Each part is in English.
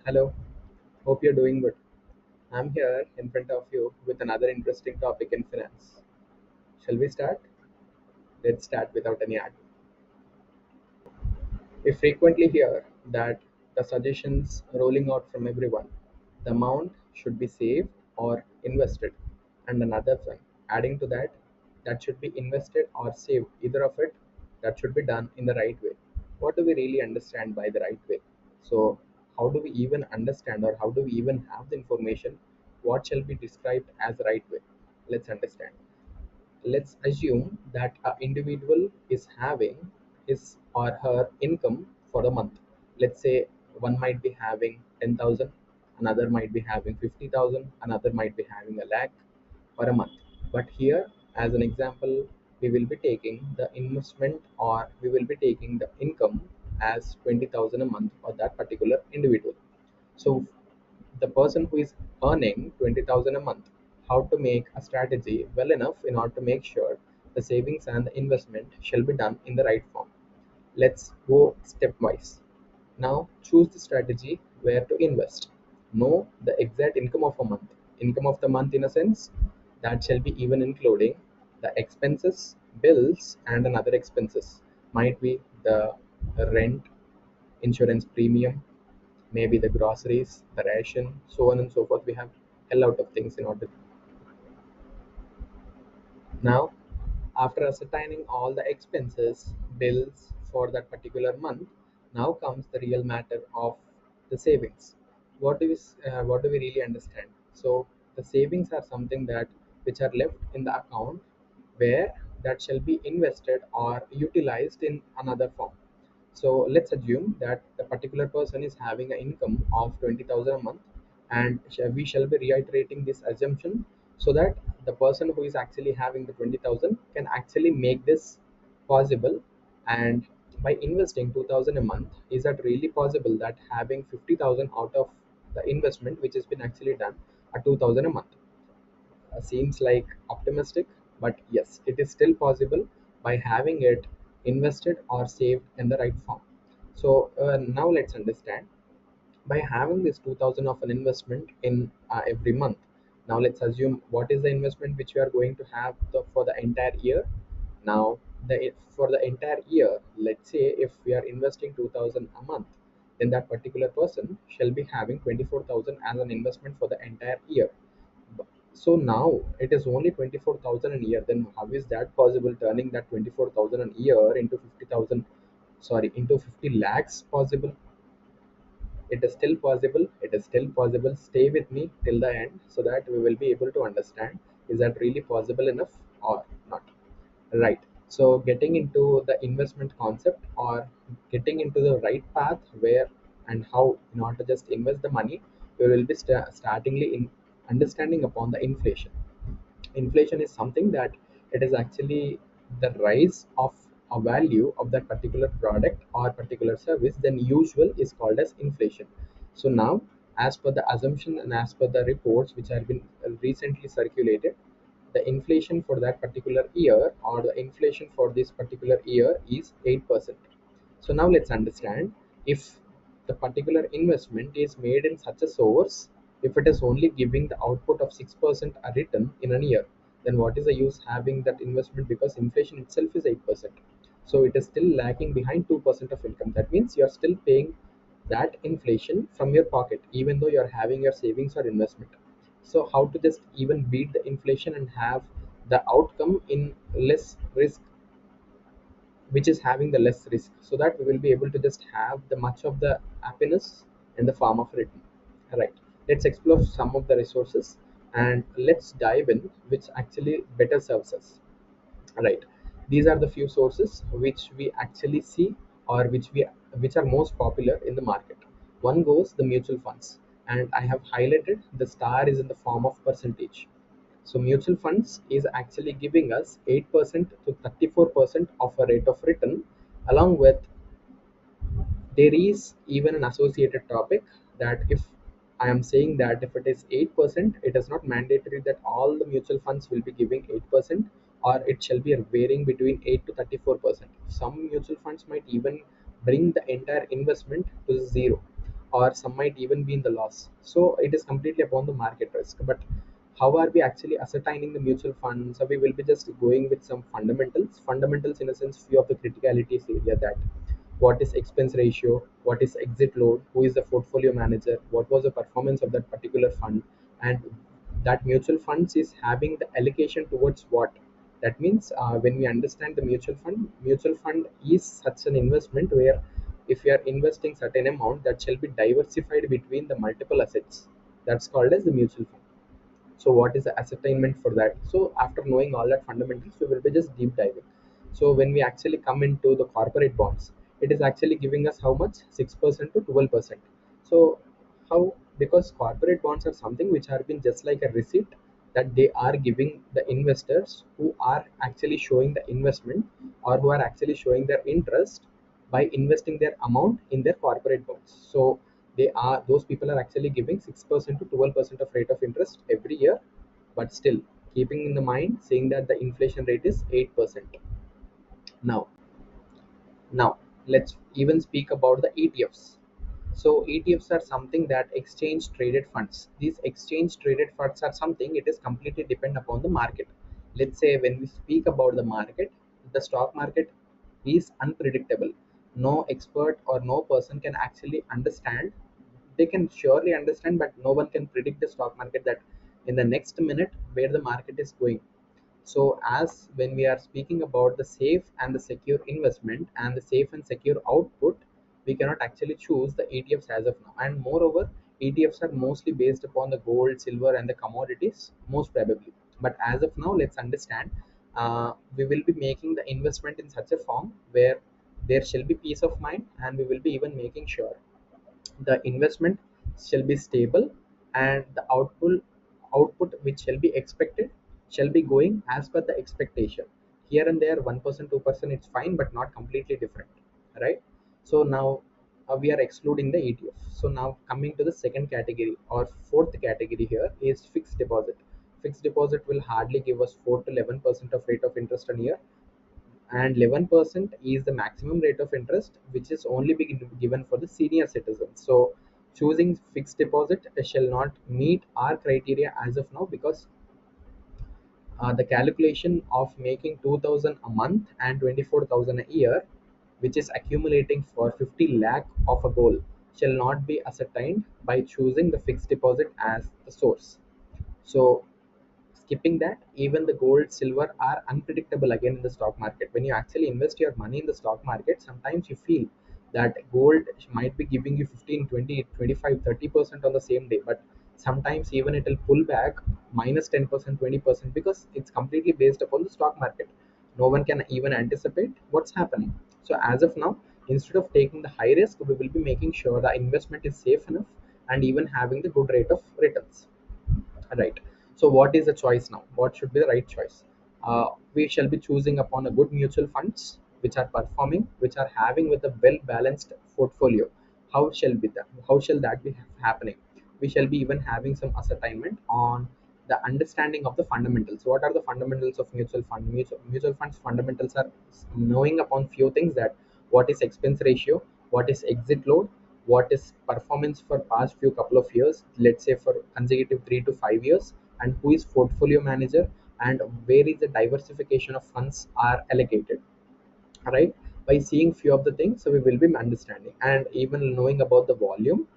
Hello, hope you're doing good. I'm here in front of you with another interesting topic in finance. Shall we start? Let's start without any ado. We frequently hear that the suggestions rolling out from everyone, the amount should be saved or invested, and another one adding to that, that should be invested or saved, either of it, that should be done in the right way. What do we really understand by the right way? So, how do we even understand or how do we even have the information? What shall be described as the right way? Let's understand. Let's assume that an individual is having his or her income for a month. Let's say one might be having 10,000, another might be having 50,000, another might be having a lakh for a month. But here, as an example, we will be taking the investment or we will be taking the income as 20,000 a month for that particular individual. So the person who is earning 20,000 a month, how to make a strategy well enough in order to make sure the savings and the investment shall be done in the right form. Let's go stepwise. Now choose the strategy where to invest. Know the exact income of a month. Income of the month in a sense that shall be even including the expenses, bills, and another expenses. Might be the rent, insurance premium, maybe the groceries, the ration, so on and so forth. We have a lot of things in order. Now, after ascertaining all the expenses, bills for that particular month, now comes the real matter of the savings. What do we really understand? So the savings are something that which are left in the account where that shall be invested or utilized in another form. So let's assume that the particular person is having an income of 20,000 a month, and we shall be reiterating this assumption so that the person who is actually having the 20,000 can actually make this possible. And by investing 2,000 a month, is that really possible that having 50,000 out of the investment which has been actually done at 2,000 a month? Seems like optimistic, but yes, it is still possible by having it invested or saved in the right form. So now let's understand, by having this 2,000 of an investment in every month. Now let's assume what is the investment which we are going to have for the entire year. Now for the entire year, let's say if we are investing 2,000 a month, then that particular person shall be having 24,000 as an investment for the entire year. So now it is only 24,000 a year. Then how is that possible? Turning that 24,000 a year into 50,000, sorry, into 50 lakhs possible? It is still possible. It is still possible. Stay with me till the end so that we will be able to understand is that really possible enough or not. Right. So getting into the investment concept or getting into the right path where and how in order to just invest the money, we will be startingly in understanding upon the inflation. Inflation is something that it is actually the rise of a value of that particular product or particular service, then usual is called as inflation. So now, as per the assumption and as per the reports which have been recently circulated, the inflation for that particular year or the inflation for this particular year is 8%. So now let's understand, if the particular investment is made in such a source, if it is only giving the output of 6% a return in a year, then what is the use having that investment, because inflation itself is 8%. So it is still lagging behind 2% of income. That means you are still paying that inflation from your pocket even though you are having your savings or investment. So how to just even beat the inflation and have the outcome in less risk, which is having the less risk, so that we will be able to just have the much of the happiness in the form of return. Right, let's explore some of the resources and let's dive in which actually better serves us. Right, these are the few sources which we actually see or which are most popular in the market. One goes the mutual funds, and I have highlighted the star is in the form of percentage. So mutual funds is actually giving us 8% to 34% of a rate of return. Along with, there is even an associated topic that if I am saying that if it is 8%, it is not mandatory that all the mutual funds will be giving 8%, or it shall be varying between 8 to 34%. Some mutual funds might even bring the entire investment to zero, or some might even be in the loss. So it is completely upon the market risk. But how are we actually ascertaining the mutual funds? So we will be just going with some fundamentals in a sense, few of the criticalities area, that what is expense ratio, what is exit load, who is the portfolio manager, what was the performance of that particular fund, and that mutual funds is having the allocation towards what. That means when we understand the mutual fund is such an investment where if you are investing certain amount, that shall be diversified between the multiple assets, that's called as the mutual fund. So what is the ascertainment for that? So after knowing all that fundamentals, we will be just deep diving. So when we actually come into the corporate bonds, it is actually giving us how much, 6% to 12%. So how, because corporate bonds are something which are been just like a receipt that they are giving the investors who are actually showing the investment, or who are actually showing their interest by investing their amount in their corporate bonds. So they are, those people are actually giving 6% to 12% of rate of interest every year, but still keeping in the mind saying that the inflation rate is 8%. Now now let's even speak about the ETFs. So ETFs are something that exchange traded funds. These exchange traded funds are something, it is completely depend upon the market. Let's say when we speak about the market, the stock market is unpredictable. No expert or no person can actually understand. They can surely understand, but no one can predict the stock market, that in the next minute where the market is going. So as when we are speaking about the safe and the secure investment and the safe and secure output, we cannot actually choose the ETFs as of now. And moreover, ETFs are mostly based upon the gold, silver, and the commodities, most probably. But as of now, let's understand. We will be making the investment in such a form where there shall be peace of mind, and we will be even making sure the investment shall be stable, and the output which shall be expected shall be going as per the expectation. Here and there 1% 2% it's fine, but not completely different, right? So now we are excluding the ETF. So now coming to the second category or fourth category, here is fixed deposit. Fixed deposit will hardly give us 4 to 11% of rate of interest a year, and 11% is the maximum rate of interest which is only being given for the senior citizens. So choosing fixed deposit shall not meet our criteria as of now, because the calculation of making 2000 a month and 24,000 a year, which is accumulating for 50 lakh of a goal, shall not be ascertained by choosing the fixed deposit as the source. So skipping that, even the gold, silver are unpredictable again in the stock market. When you actually invest your money in the stock market, sometimes you feel that gold might be giving you 15, 20, 25, 30% on the same day, but sometimes even it will pull back minus 10%, 20%, because it's completely based upon the stock market. No one can even anticipate what's happening. So as of now, instead of taking the high risk, we will be making sure the investment is safe enough and even having the good rate of returns, right? So what is the choice now? What should be the right choice? We shall be choosing upon a good mutual funds which are performing, which are having with a well balanced portfolio. How shall that be happening? We shall be even having some ascertainment on the understanding of the fundamentals. What are the fundamentals of mutual fund? Mutual funds fundamentals are knowing upon few things, that what is expense ratio, what is exit load, what is performance for past few couple of years, let's say for consecutive 3 to 5 years, and who is portfolio manager, and where is the diversification of funds are allocated, right? By seeing few of the things, so we will be understanding and even knowing about the volume,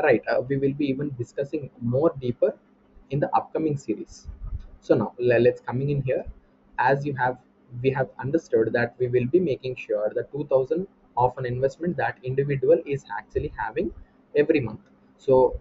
right? We will be even discussing more deeper in the upcoming series. So now let's coming in here. As you have, we have understood that we will be making sure the 2000 of an investment that individual is actually having every month. So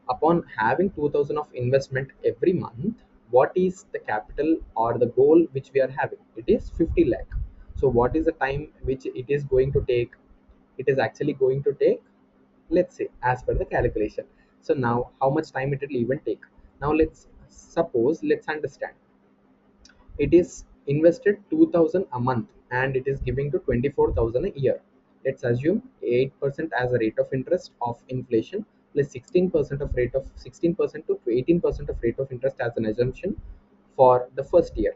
upon having 2000 of investment every month, what is the capital or the goal which we are having? It is 50 lakh. So what is the time which it is going to take? It is actually going to take, let's say, as per the calculation. So now how much time it will even take? Now let's understand, it is invested 2000 a month and it is giving to 24,000 a year. Let's assume 8% as a rate of interest of inflation plus 16% of rate of 16% to 18% of rate of interest as an assumption for the first year.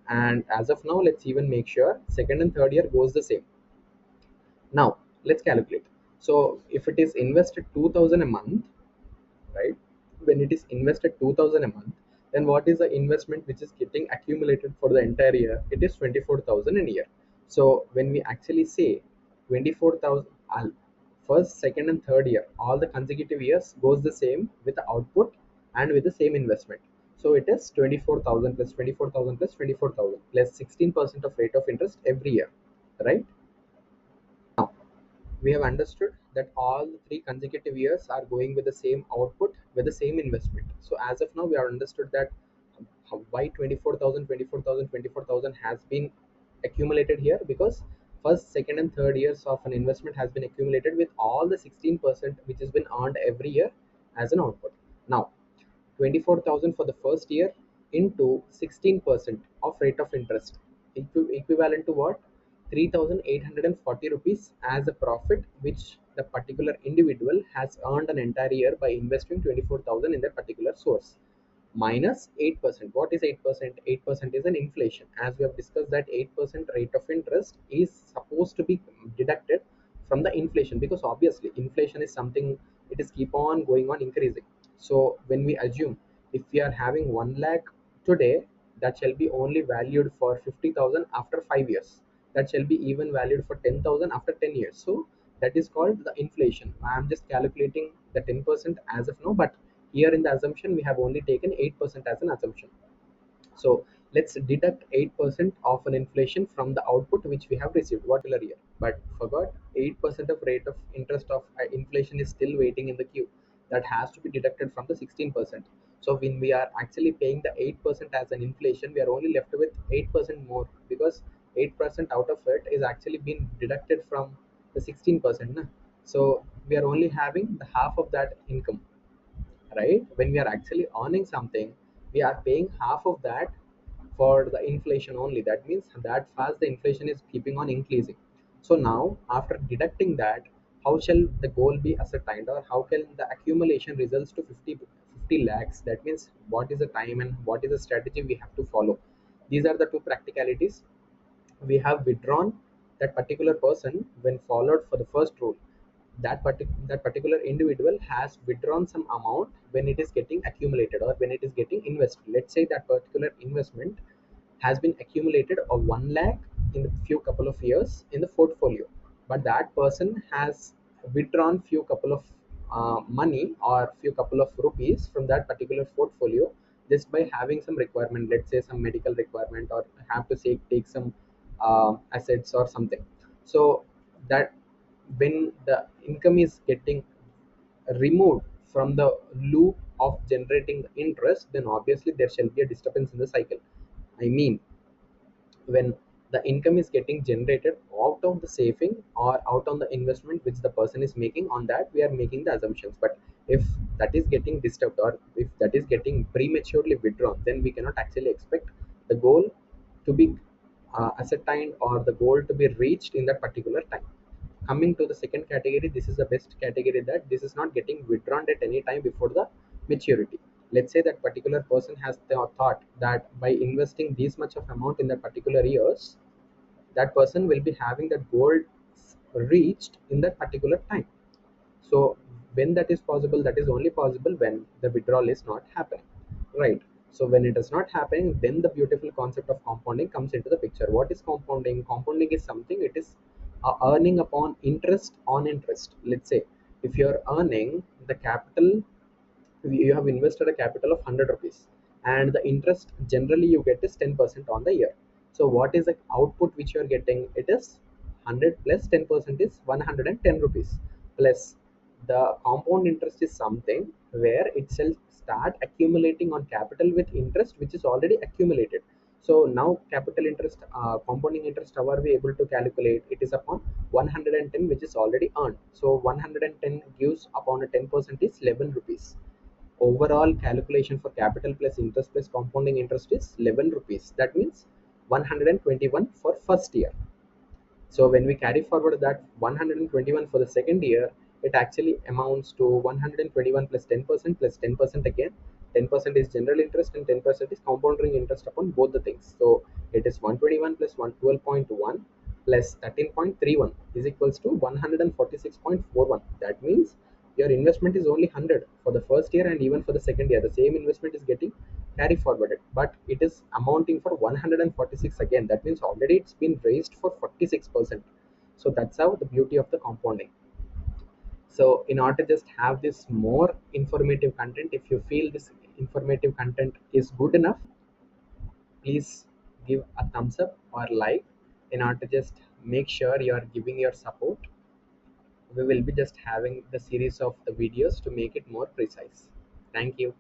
And as of now, let's even make sure second and third year goes the same. Now let's calculate. So if it is invested 2000 a month, right? When it is invested 2000 a month, then what is the investment which is getting accumulated for the entire year? It is 24,000 in a year. So when we actually say 24,000, first, second, and third year, all the consecutive years goes the same with the output and with the same investment. So it is 24,000 plus 24,000 plus 24,000 plus 16% of rate of interest every year, right? Now, we have understood that all the three consecutive years are going with the same output with the same investment. So as of now, we have understood that why 24,000, 24,000, 24,000 has been accumulated here, because first, second, and third years of an investment has been accumulated with all the 16% which has been earned every year as an output. Now, 24,000 for the first year into 16% of rate of interest, equivalent to what? 3,840 rupees as a profit which the particular individual has earned an entire year by investing 24,000 in that particular source, minus 8%. What is 8%? 8% is an inflation. As we have discussed that 8% rate of interest is supposed to be deducted from the inflation, because obviously inflation is something, it is keep on going on increasing. So when we assume, if we are having 1 lakh today, that shall be only valued for 50,000 after 5 years, that shall be even valued for 10,000 after 10 years. So that is called the inflation. I am just calculating the 10% as of now, but here in the assumption we have only taken 8% as an assumption. So let's deduct 8% of an inflation from the output which we have received whatever year. But forgot, 8% of rate of interest of inflation is still waiting in the queue. That has to be deducted from the 16%. So when we are actually paying the 8% as an inflation, we are only left with 8% more, because 8% out of it is actually being deducted from the 16%. Na? So we are only having the half of that income, right? When we are actually earning something, we are paying half of that for the inflation only. That means that fast the inflation is keeping on increasing. So now after deducting that, how shall the goal be ascertained, or how can the accumulation results to 50 lakhs? That means what is the time and what is the strategy we have to follow? These are the two practicalities. We have withdrawn that particular person when followed for the first rule. That particular individual has withdrawn some amount when it is getting accumulated or when it is getting invested. Let's say that particular investment has been accumulated of 1 lakh in the few couple of years in the portfolio, but that person has withdrawn few couple of money or few couple of rupees from that particular portfolio just by having some requirement, let's say some medical requirement, or have to say take some assets or something. So that when the income is getting removed from the loop of generating interest, then obviously there shall be a disturbance in the cycle. I mean, when the income is getting generated out of the saving or out on the investment which the person is making, on that we are making the assumptions. But if that is getting disturbed, or if that is getting prematurely withdrawn, then we cannot actually expect the goal to be ascertained or the goal to be reached in that particular time. Coming to the second category, this is the best category, that this is not getting withdrawn at any time before the maturity. Let's say that particular person has thought that by investing this much of amount in that particular years, that person will be having that goal reached in that particular time. So when that is possible, that is only possible when the withdrawal is not happening, right? So when it is not happening, then the beautiful concept of compounding comes into the picture. What is compounding? Compounding is something, it is earning upon interest on interest. Let's say if you are earning the capital, you have invested a capital of 100 rupees, and the interest generally you get is 10% on the year. So what is the output which you are getting? It is 100 plus 10% is 110 rupees, plus the compound interest is something where it shall start accumulating on capital with interest which is already accumulated. So now capital interest, compounding interest, how are we able to calculate? It is upon 110 which is already earned. So 110 gives upon a 10% is 11 rupees. Overall calculation for capital plus interest plus compounding interest is 11 rupees. That means 121 for first year. So when we carry forward that 121 for the second year, it actually amounts to 121 plus 10% plus 10% again. 10% is general interest and 10% is compounding interest upon both the things. So it is 121 plus 112.1 plus 13.31 is equals to 146.41. That means your investment is only 100 for the first year, and even for the second year the same investment is getting carry forwarded, but it is amounting for 146 again. That means already it's been raised for 46%. So that's how the beauty of the compounding. So in order to just have this more informative content, if you feel this informative content is good enough, please give a thumbs up or like. In order to just make sure you are giving your support, we will be just having the series of the videos to make it more precise. Thank you.